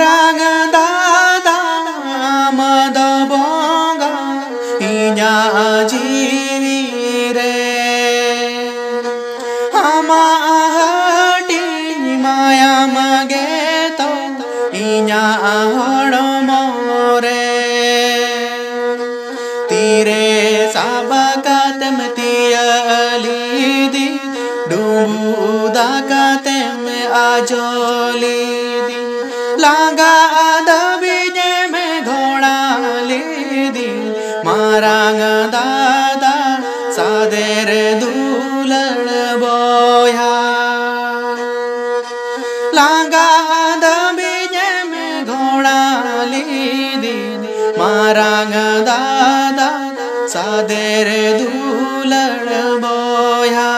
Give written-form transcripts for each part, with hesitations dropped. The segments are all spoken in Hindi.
marang dada madabonga inya jivire ama hati maya mageto inya more tire sabakatem tialidi dubuda katem ajolidi laga adabije me घोड़ा लीदी marang dada सादेर दुलड़ बोया लागा दबीजे में घोड़ा लीदी marang dada सादेर दुलड़ बोया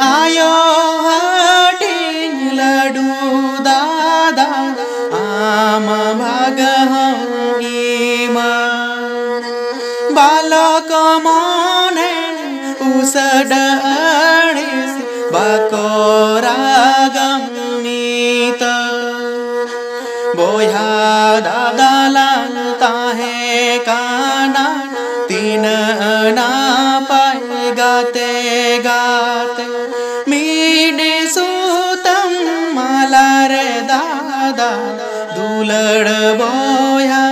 आयो हटिंग लडू दादा आम भाग ईमा बालक मोने उसडणिस बकोरा गमीत बोया दादा लाल ताहे काना तीन ना पाए गाते गाते मीडे सूतम माला रे दादा दुलड़ बोया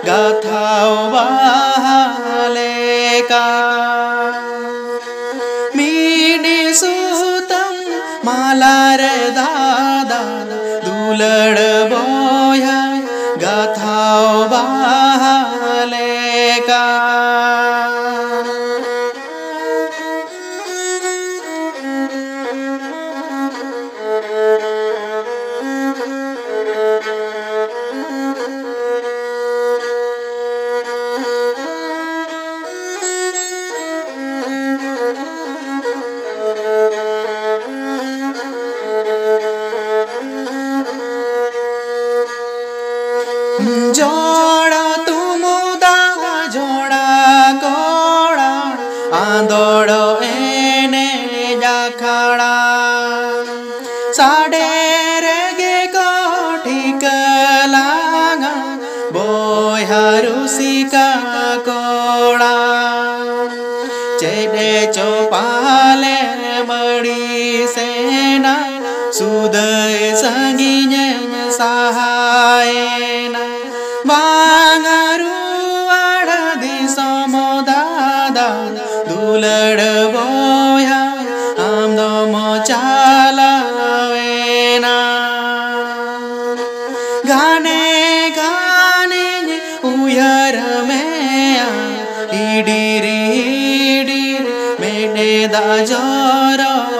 गाथाओ बहाले का मीडे सूतम माला रे दादा दुलड़ बोया गाथाओ बहाले का जोड़ा तुमुदा जोड़ा कोड़ा आंदोड़ो एने जाखड़ा साडे रेगे को ठीक लागा बोया रुसिका कोड़ा चेडे चौपाले बड़ी सेना सुदय संगीने सहायना बांगारू आड़दी समोदादा दुलड़ बोया हम दो चालावेना गाने गाने उयर में इडीरी इडीर मेडे दा जोरतीnya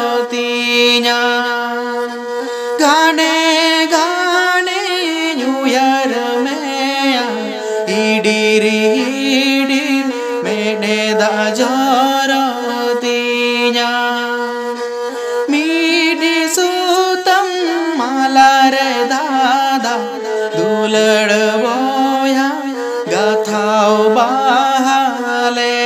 गाने गाने उयर इडीरी इडीर मेडे दा जोरतीnya मीडी सूतम माला रे दादा दुलड़ बोया गाथाओ बहाले